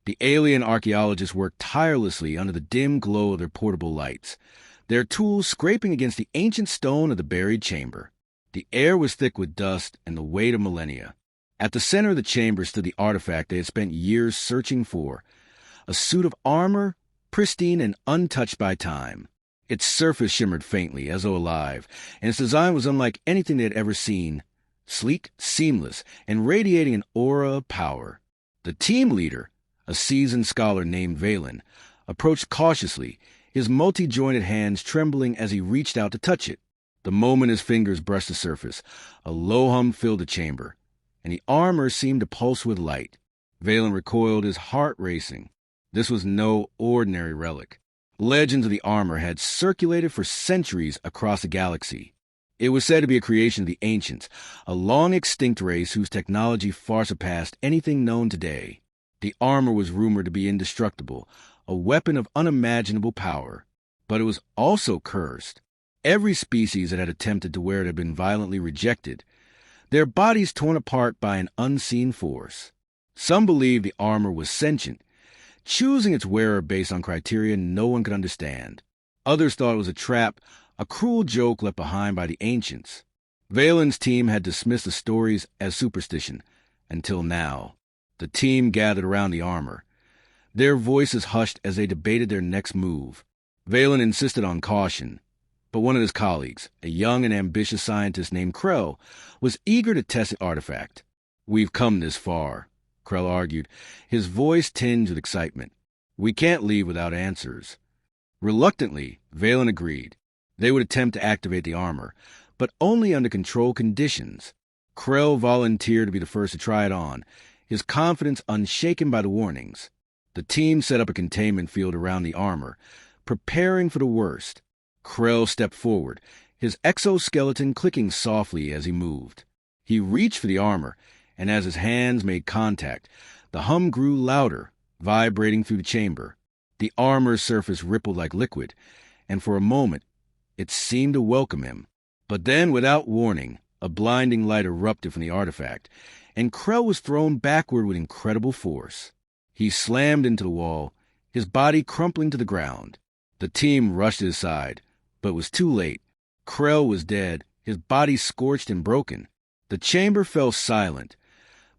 The alien archaeologists worked tirelessly under the dim glow of their portable lights, their tools scraping against the ancient stone of the buried chamber. The air was thick with dust and the weight of millennia. At the center of the chamber stood the artifact they had spent years searching for, a suit of armor, pristine and untouched by time. Its surface shimmered faintly, as though alive, and its design was unlike anything they had ever seen. Sleek, seamless, and radiating an aura of power. The team leader, a seasoned scholar named Valen, approached cautiously, his multi-jointed hands trembling as he reached out to touch it. The moment his fingers brushed the surface, a low hum filled the chamber, and the armor seemed to pulse with light. Valen recoiled, his heart racing. This was no ordinary relic. Legends of the armor had circulated for centuries across the galaxy. It was said to be a creation of the ancients, a long-extinct race whose technology far surpassed anything known today. The armor was rumored to be indestructible, a weapon of unimaginable power. But it was also cursed. Every species that had attempted to wear it had been violently rejected, their bodies torn apart by an unseen force. Some believed the armor was sentient, choosing its wearer based on criteria no one could understand. Others thought it was a trap, a cruel joke left behind by the ancients. Valen's team had dismissed the stories as superstition, until now. The team gathered around the armor, their voices hushed as they debated their next move. Valen insisted on caution, but one of his colleagues, a young and ambitious scientist named Krell, was eager to test the artifact. "We've come this far," Krell argued, his voice tinged with excitement. "We can't leave without answers." Reluctantly, Valen agreed. They would attempt to activate the armor, but only under controlled conditions. Krell volunteered to be the first to try it on, his confidence unshaken by the warnings. The team set up a containment field around the armor, preparing for the worst. Krell stepped forward, his exoskeleton clicking softly as he moved. He reached for the armor, and as his hands made contact, the hum grew louder, vibrating through the chamber. The armor's surface rippled like liquid, and for a moment it seemed to welcome him. But then, without warning, a blinding light erupted from the artifact, and Krell was thrown backward with incredible force. He slammed into the wall, his body crumpling to the ground. The team rushed to his side, but was too late. Krell was dead, his body scorched and broken. The chamber fell silent,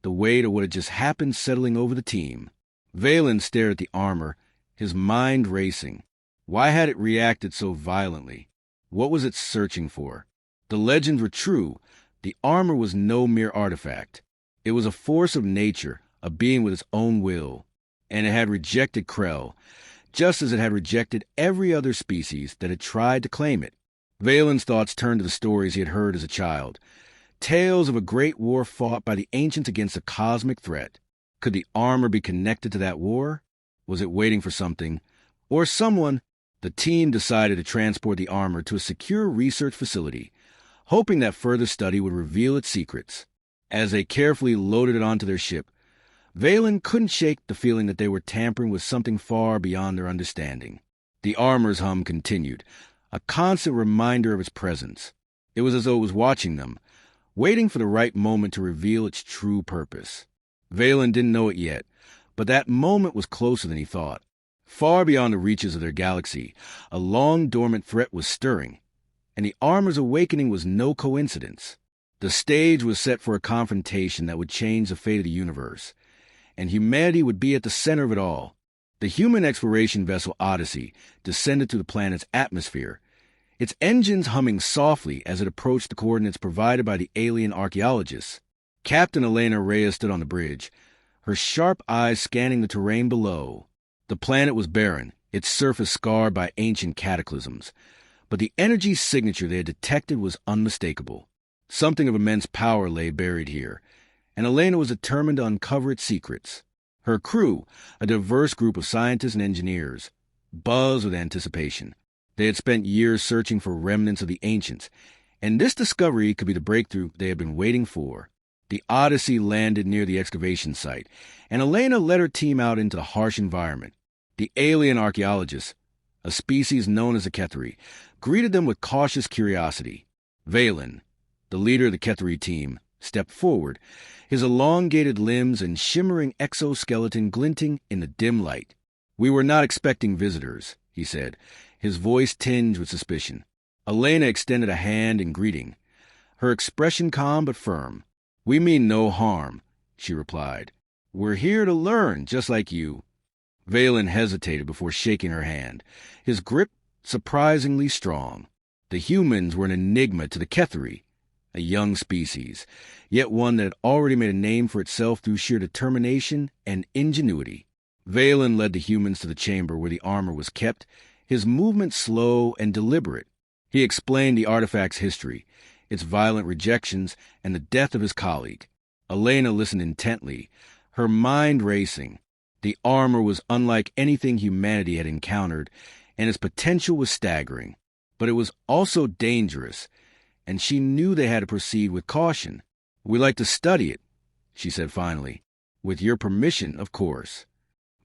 the weight of what had just happened settling over the team. Valen stared at the armor, his mind racing. Why had it reacted so violently? What was it searching for? The legends were true. The armor was no mere artifact. It was a force of nature, a being with its own will. And it had rejected Krell, just as it had rejected every other species that had tried to claim it. Valen's thoughts turned to the stories he had heard as a child. Tales of a great war fought by the ancients against a cosmic threat. Could the armor be connected to that war? Was it waiting for something, or someone? The team decided to transport the armor to a secure research facility, hoping that further study would reveal its secrets. As they carefully loaded it onto their ship, Valen couldn't shake the feeling that they were tampering with something far beyond their understanding. The armor's hum continued, a constant reminder of its presence. It was as though it was watching them, waiting for the right moment to reveal its true purpose. Valen didn't know it yet, but that moment was closer than he thought. Far beyond the reaches of their galaxy, a long-dormant threat was stirring, and the armor's awakening was no coincidence. The stage was set for a confrontation that would change the fate of the universe, and humanity would be at the center of it all. The human exploration vessel Odyssey descended to the planet's atmosphere, its engines humming softly as it approached the coordinates provided by the alien archaeologists. Captain Elena Reyes stood on the bridge, her sharp eyes scanning the terrain below. The planet was barren, its surface scarred by ancient cataclysms, but the energy signature they had detected was unmistakable. Something of immense power lay buried here, and Elena was determined to uncover its secrets. Her crew, a diverse group of scientists and engineers, buzzed with anticipation. They had spent years searching for remnants of the ancients, and this discovery could be the breakthrough they had been waiting for. The Odyssey landed near the excavation site, and Elena led her team out into the harsh environment. The alien archaeologists, a species known as the Ketheri, greeted them with cautious curiosity. Valen, the leader of the Ketheri team, stepped forward, his elongated limbs and shimmering exoskeleton glinting in the dim light. "We were not expecting visitors," he said, his voice tinged with suspicion. Elena extended a hand in greeting, her expression calm but firm. "We mean no harm," she replied. "We're here to learn, just like you." Valen hesitated before shaking her hand, his grip surprisingly strong. The humans were an enigma to the Ketheri, a young species, yet one that had already made a name for itself through sheer determination and ingenuity. Valen led the humans to the chamber where the armor was kept, his movements slow and deliberate. He explained the artifact's history, its violent rejections, and the death of his colleague. Elena listened intently, her mind racing. The armor was unlike anything humanity had encountered, and its potential was staggering. But it was also dangerous, and she knew they had to proceed with caution. "We like to study it," she said finally. "With your permission, of course."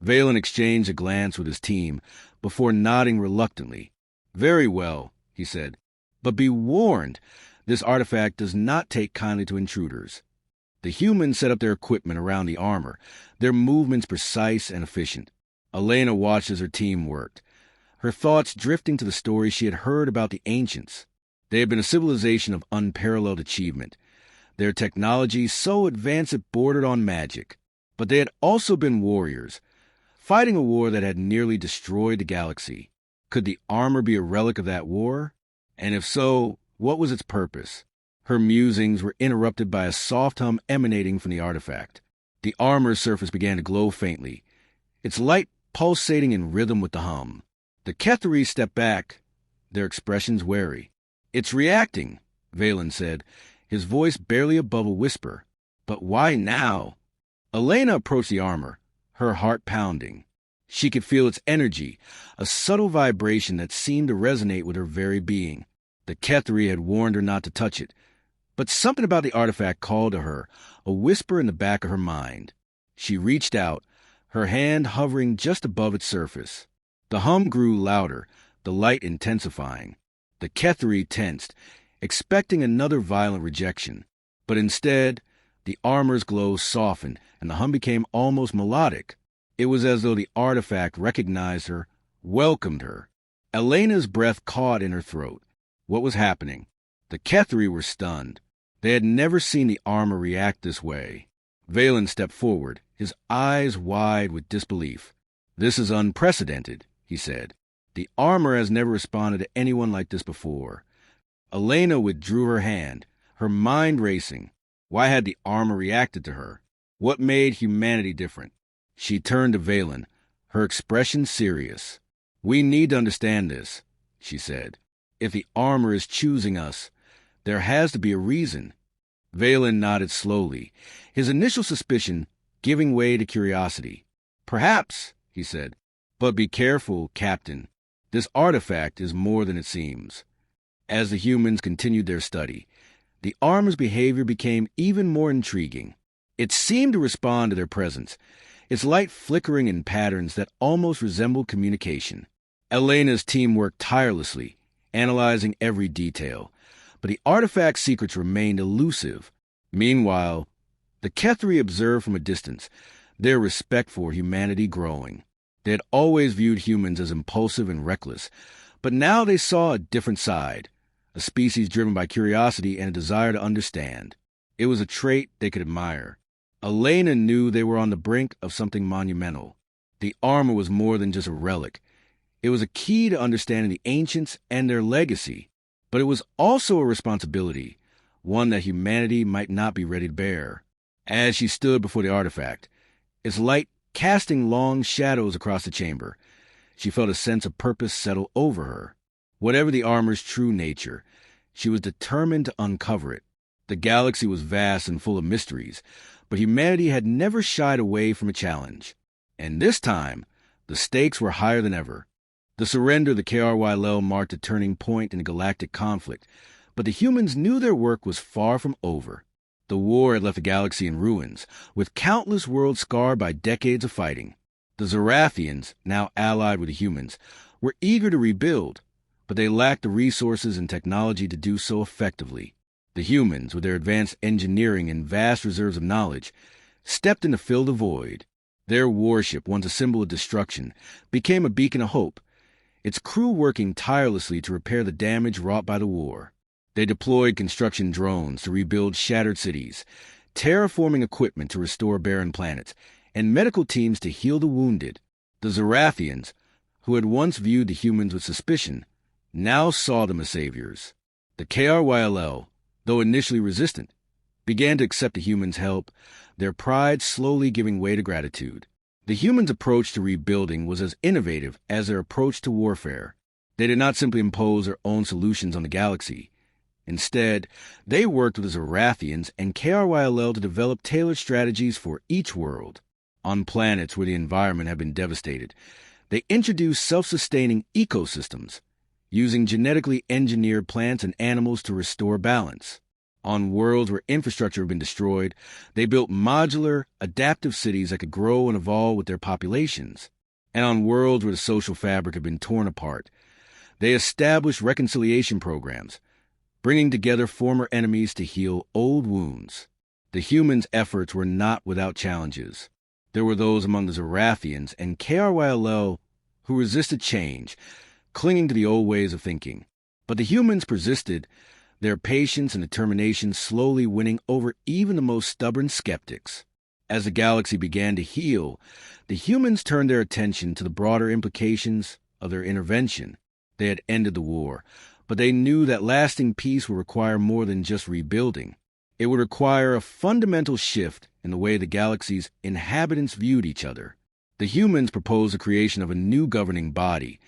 Valen exchanged a glance with his team before nodding reluctantly. "Very well," he said. "But be warned, this artifact does not take kindly to intruders." The humans set up their equipment around the armor, their movements precise and efficient. Elena watched as her team worked, her thoughts drifting to the stories she had heard about the ancients. They had been a civilization of unparalleled achievement, their technology so advanced it bordered on magic. But they had also been warriors, fighting a war that had nearly destroyed the galaxy. Could the armor be a relic of that war? And if so, what was its purpose? Her musings were interrupted by a soft hum emanating from the artifact. The armor's surface began to glow faintly, its light pulsating in rhythm with the hum. The Ketheri stepped back, their expressions wary. "It's reacting," Valen said, his voice barely above a whisper. "But why now?" Elena approached the armor, her heart pounding. She could feel its energy, a subtle vibration that seemed to resonate with her very being. The Ketheri had warned her not to touch it, but something about the artifact called to her, a whisper in the back of her mind. She reached out, her hand hovering just above its surface. The hum grew louder, the light intensifying. The Ketheri tensed, expecting another violent rejection. But instead, the armor's glow softened, and the hum became almost melodic. It was as though the artifact recognized her, welcomed her. Elena's breath caught in her throat. What was happening? The Ketheri were stunned. They had never seen the armor react this way. Valen stepped forward, his eyes wide with disbelief. "This is unprecedented," he said. "The armor has never responded to anyone like this before." Elena withdrew her hand, her mind racing. Why had the armor reacted to her? What made humanity different? She turned to Valen, her expression serious. "We need to understand this," she said. "If the armor is choosing us, there has to be a reason." Valen nodded slowly, his initial suspicion giving way to curiosity. "Perhaps," he said. "But be careful, Captain. This artifact is more than it seems." As the humans continued their study, the armor's behavior became even more intriguing. It seemed to respond to their presence, its light flickering in patterns that almost resembled communication. Elena's team worked tirelessly, analyzing every detail, but the artifact's secrets remained elusive. Meanwhile, the Ketheri observed from a distance, their respect for humanity growing. They had always viewed humans as impulsive and reckless, but now they saw a different side, a species driven by curiosity and a desire to understand. It was a trait they could admire. Elena knew they were on the brink of something monumental. The armor was more than just a relic. It was a key to understanding the ancients and their legacy. But it was also a responsibility, one that humanity might not be ready to bear. As she stood before the artifact, its light casting long shadows across the chamber, she felt a sense of purpose settle over her. Whatever the armor's true nature, she was determined to uncover it. The galaxy was vast and full of mysteries, but humanity had never shied away from a challenge. And this time, the stakes were higher than ever. The surrender of the KRYL marked a turning point in the galactic conflict, but the humans knew their work was far from over. The war had left the galaxy in ruins, with countless worlds scarred by decades of fighting. The Zarathians, now allied with the humans, were eager to rebuild, but they lacked the resources and technology to do so effectively. The humans, with their advanced engineering and vast reserves of knowledge, stepped in to fill the void. Their warship, once a symbol of destruction, became a beacon of hope, its crew working tirelessly to repair the damage wrought by the war. They deployed construction drones to rebuild shattered cities, terraforming equipment to restore barren planets, and medical teams to heal the wounded. The Zarathians, who had once viewed the humans with suspicion, now saw them as saviors. The KRYLL, though initially resistant, began to accept the humans' help, their pride slowly giving way to gratitude. The humans' approach to rebuilding was as innovative as their approach to warfare. They did not simply impose their own solutions on the galaxy. Instead, they worked with the Zarathians and KRYLL to develop tailored strategies for each world. On planets where the environment had been devastated, they introduced self-sustaining ecosystems, using genetically engineered plants and animals to restore balance. On worlds where infrastructure had been destroyed, they built modular, adaptive cities that could grow and evolve with their populations. And on worlds where the social fabric had been torn apart, they established reconciliation programs, bringing together former enemies to heal old wounds. The humans' efforts were not without challenges. There were those among the Zarathians and KRYLL who resisted change, clinging to the old ways of thinking. But the humans persisted, their patience and determination slowly winning over even the most stubborn skeptics. As the galaxy began to heal, the humans turned their attention to the broader implications of their intervention. They had ended the war, but they knew that lasting peace would require more than just rebuilding. It would require a fundamental shift in the way the galaxy's inhabitants viewed each other. The humans proposed the creation of a new governing body,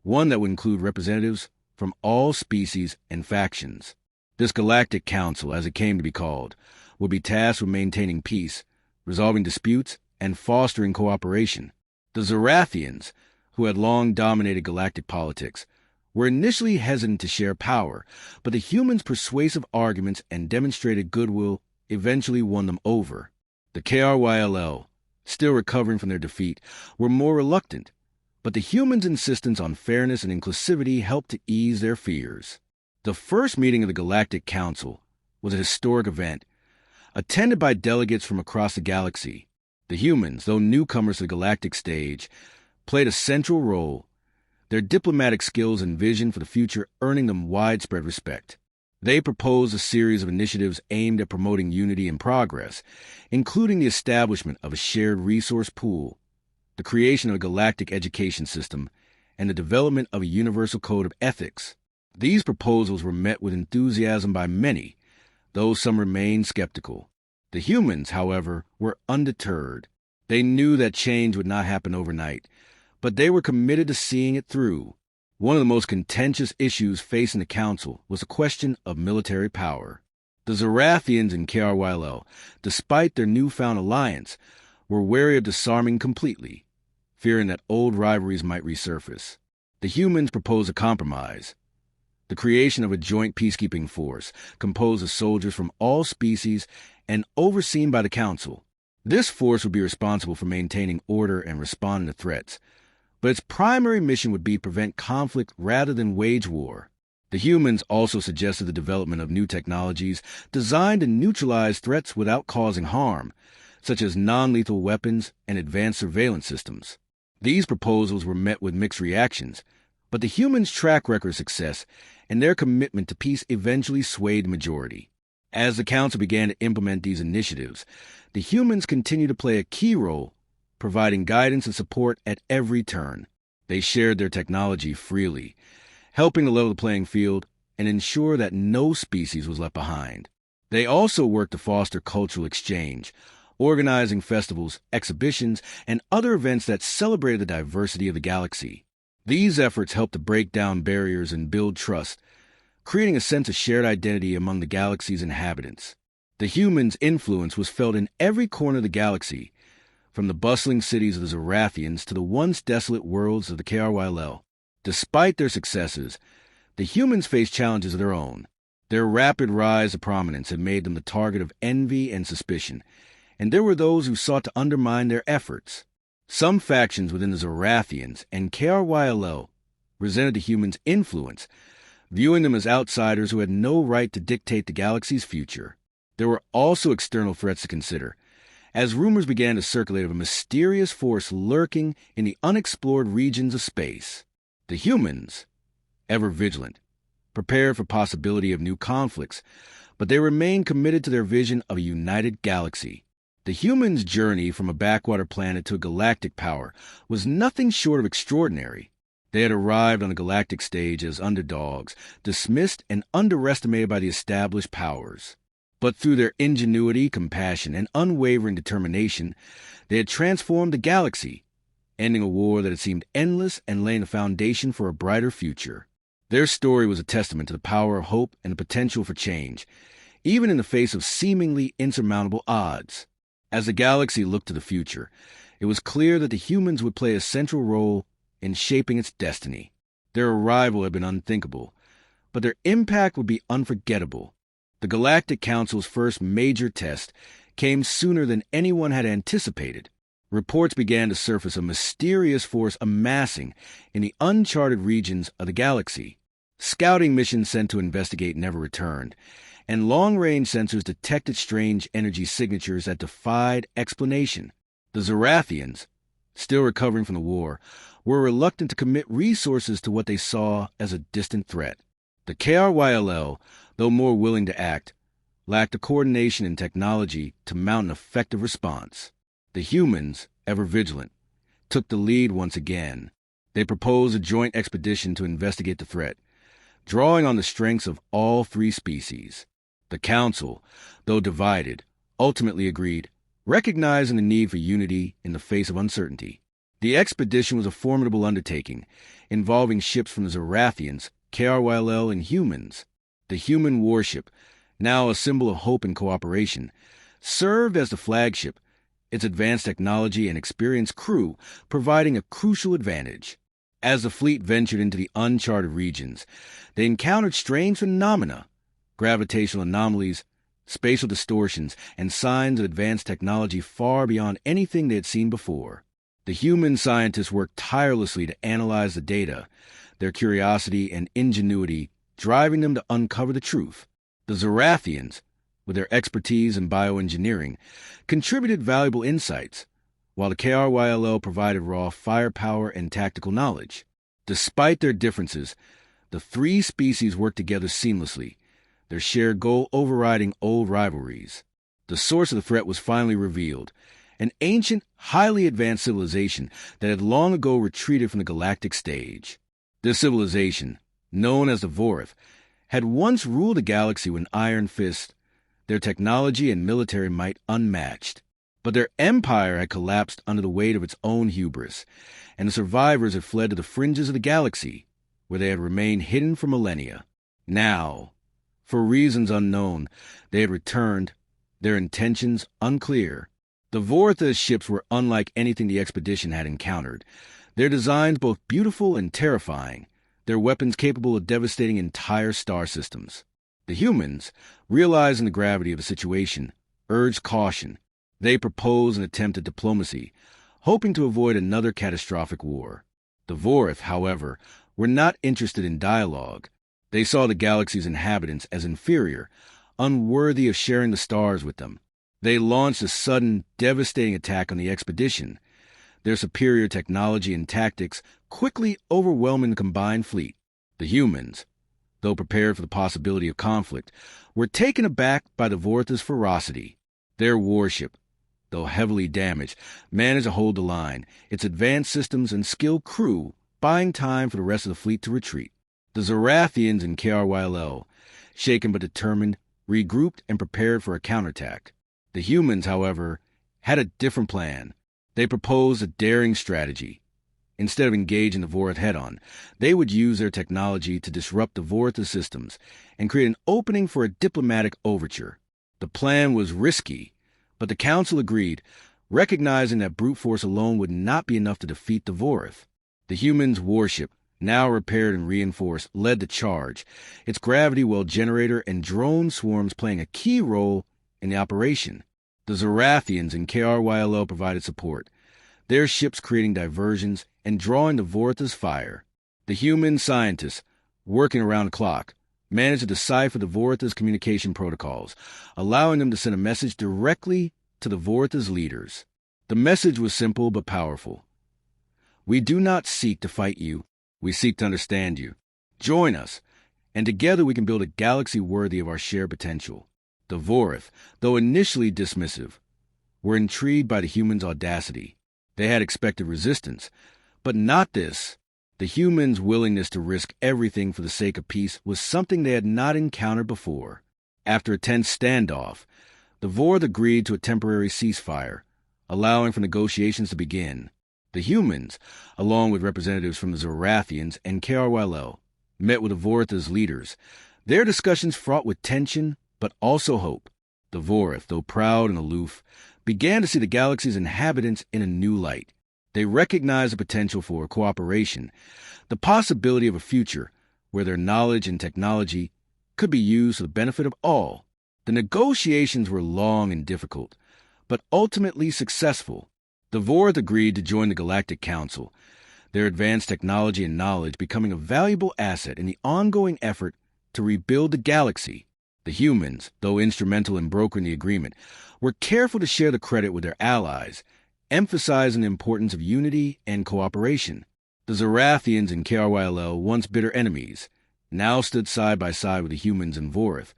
one that would include representatives from all species and factions. This Galactic Council, as it came to be called, would be tasked with maintaining peace, resolving disputes, and fostering cooperation. The Zarathians, who had long dominated galactic politics, were initially hesitant to share power, but the humans' persuasive arguments and demonstrated goodwill eventually won them over. The KRYLL, still recovering from their defeat, were more reluctant, but the humans' insistence on fairness and inclusivity helped to ease their fears. The first meeting of the Galactic Council was a historic event, attended by delegates from across the galaxy. The humans, though newcomers to the galactic stage, played a central role, their diplomatic skills and vision for the future earning them widespread respect. They proposed a series of initiatives aimed at promoting unity and progress, including the establishment of a shared resource pool, the creation of a galactic education system, and the development of a universal code of ethics. These proposals were met with enthusiasm by many, though some remained skeptical. The humans, however, were undeterred. They knew that change would not happen overnight, but they were committed to seeing it through. One of the most contentious issues facing the Council was the question of military power. The Zarathians and KRYLL, despite their newfound alliance, were wary of disarming completely, fearing that old rivalries might resurface. The humans proposed a compromise, the creation of a joint peacekeeping force composed of soldiers from all species and overseen by the Council. This force would be responsible for maintaining order and responding to threats, but its primary mission would be to prevent conflict rather than wage war. The humans also suggested the development of new technologies designed to neutralize threats without causing harm, such as non-lethal weapons and advanced surveillance systems. These proposals were met with mixed reactions, but the humans' track record of success and their commitment to peace eventually swayed the majority. As the Council began to implement these initiatives, the humans continued to play a key role, providing guidance and support at every turn. They shared their technology freely, helping to level the playing field and ensure that no species was left behind. They also worked to foster cultural exchange, organizing festivals, exhibitions, and other events that celebrated the diversity of the galaxy. These efforts helped to break down barriers and build trust, creating a sense of shared identity among the galaxy's inhabitants. The humans' influence was felt in every corner of the galaxy, from the bustling cities of the Zarathians to the once desolate worlds of the KRYLL. Despite their successes, the humans faced challenges of their own. Their rapid rise to prominence had made them the target of envy and suspicion, and there were those who sought to undermine their efforts. Some factions within the Zarathians and KRYLL resented the humans' influence, viewing them as outsiders who had no right to dictate the galaxy's future. There were also external threats to consider, as rumors began to circulate of a mysterious force lurking in the unexplored regions of space. The humans, ever vigilant, prepared for possibility of new conflicts, but they remained committed to their vision of a united galaxy. The humans' journey from a backwater planet to a galactic power was nothing short of extraordinary. They had arrived on the galactic stage as underdogs, dismissed and underestimated by the established powers. But through their ingenuity, compassion, and unwavering determination, they had transformed the galaxy, ending a war that had seemed endless and laying the foundation for a brighter future. Their story was a testament to the power of hope and the potential for change, even in the face of seemingly insurmountable odds. As the galaxy looked to the future, it was clear that the humans would play a central role in shaping its destiny. Their arrival had been unthinkable, but their impact would be unforgettable. The Galactic Council's first major test came sooner than anyone had anticipated. Reports began to surface of a mysterious force amassing in the uncharted regions of the galaxy. Scouting missions sent to investigate never returned, and long-range sensors detected strange energy signatures that defied explanation. The Zorathians, still recovering from the war, were reluctant to commit resources to what they saw as a distant threat. The KRYLL, though more willing to act, lacked the coordination and technology to mount an effective response. The humans, ever vigilant, took the lead once again. They proposed a joint expedition to investigate the threat, drawing on the strengths of all three species. The Council, though divided, ultimately agreed, recognizing the need for unity in the face of uncertainty. The expedition was a formidable undertaking, involving ships from the Zorathians, KRYL, and humans. The human warship, now a symbol of hope and cooperation, served as the flagship, its advanced technology and experienced crew providing a crucial advantage. As the fleet ventured into the uncharted regions, they encountered strange phenomena, gravitational anomalies, spatial distortions, and signs of advanced technology far beyond anything they had seen before. The human scientists worked tirelessly to analyze the data, their curiosity and ingenuity driving them to uncover the truth. The Zorathians, with their expertise in bioengineering, contributed valuable insights, while the KRYL provided raw firepower and tactical knowledge. Despite their differences, the three species worked together seamlessly, their shared goal overriding old rivalries. The source of the threat was finally revealed, an ancient, highly advanced civilization that had long ago retreated from the galactic stage. This civilization, known as the Vorith, had once ruled the galaxy with an iron fist, their technology and military might unmatched. But their empire had collapsed under the weight of its own hubris, and the survivors had fled to the fringes of the galaxy, where they had remained hidden for millennia. Now, for reasons unknown, they had returned, their intentions unclear. The Vortha's ships were unlike anything the expedition had encountered, their designs both beautiful and terrifying, their weapons capable of devastating entire star systems. The humans, realizing the gravity of the situation, urged caution. They proposed an attempt at diplomacy, hoping to avoid another catastrophic war. The Vorith, however, were not interested in dialogue. They saw the galaxy's inhabitants as inferior, unworthy of sharing the stars with them. They launched a sudden, devastating attack on the expedition, their superior technology and tactics quickly overwhelming the combined fleet. The humans, though prepared for the possibility of conflict, were taken aback by the Vortha's ferocity. Their warship, though heavily damaged, managed to hold the line, its advanced systems and skilled crew buying time for the rest of the fleet to retreat. The Zorathians and KRYL, shaken but determined, regrouped and prepared for a counterattack. The humans, however, had a different plan. They proposed a daring strategy. Instead of engaging the Vorith head-on, they would use their technology to disrupt the Vortha systems and create an opening for a diplomatic overture. The plan was risky, but the Council agreed, recognizing that brute force alone would not be enough to defeat the Vorith. The humans' warship, now repaired and reinforced, led the charge, its gravity well generator and drone swarms playing a key role in the operation. The Zorathians and KRYL provided support, their ships creating diversions and drawing the Vortha's fire. The human scientists, working around the clock, managed to decipher the Vortha's communication protocols, allowing them to send a message directly to the Vortha's leaders. The message was simple but powerful. We do not seek to fight you. We seek to understand you. Join us, and together we can build a galaxy worthy of our shared potential. The Vorth, though initially dismissive, were intrigued by the humans' audacity. They had expected resistance, but not this. The humans' willingness to risk everything for the sake of peace was something they had not encountered before. After a tense standoff, the Vorth agreed to a temporary ceasefire, allowing for negotiations to begin. The humans, along with representatives from the Zorathians and KRYL, met with the Vortha's leaders. Their discussions fraught with tension, but also hope. The Vorth, though proud and aloof, began to see the galaxy's inhabitants in a new light. They recognized the potential for cooperation, the possibility of a future where their knowledge and technology could be used for the benefit of all. The negotiations were long and difficult, but ultimately successful. The Vorth agreed to join the Galactic Council, their advanced technology and knowledge becoming a valuable asset in the ongoing effort to rebuild the galaxy. The humans, though instrumental in brokering the agreement, were careful to share the credit with their allies, emphasizing the importance of unity and cooperation. The Zorathians and KRYL, once bitter enemies, now stood side by side with the humans and Vorth,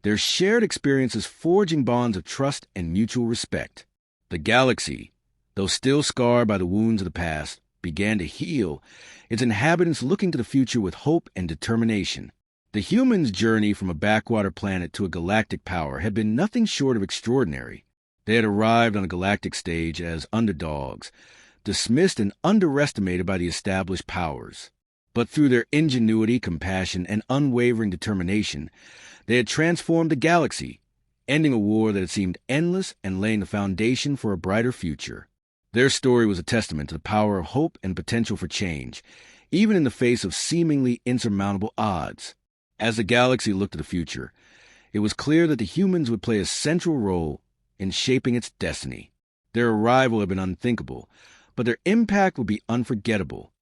their shared experiences forging bonds of trust and mutual respect. The galaxy, though still scarred by the wounds of the past, began to heal, its inhabitants looking to the future with hope and determination. The humans' journey from a backwater planet to a galactic power had been nothing short of extraordinary. They had arrived on the galactic stage as underdogs, dismissed and underestimated by the established powers. But through their ingenuity, compassion, and unwavering determination, they had transformed the galaxy, ending a war that had seemed endless and laying the foundation for a brighter future. Their story was a testament to the power of hope and potential for change, even in the face of seemingly insurmountable odds. As the galaxy looked to the future, it was clear that the humans would play a central role in shaping its destiny. Their arrival had been unthinkable, but their impact would be unforgettable.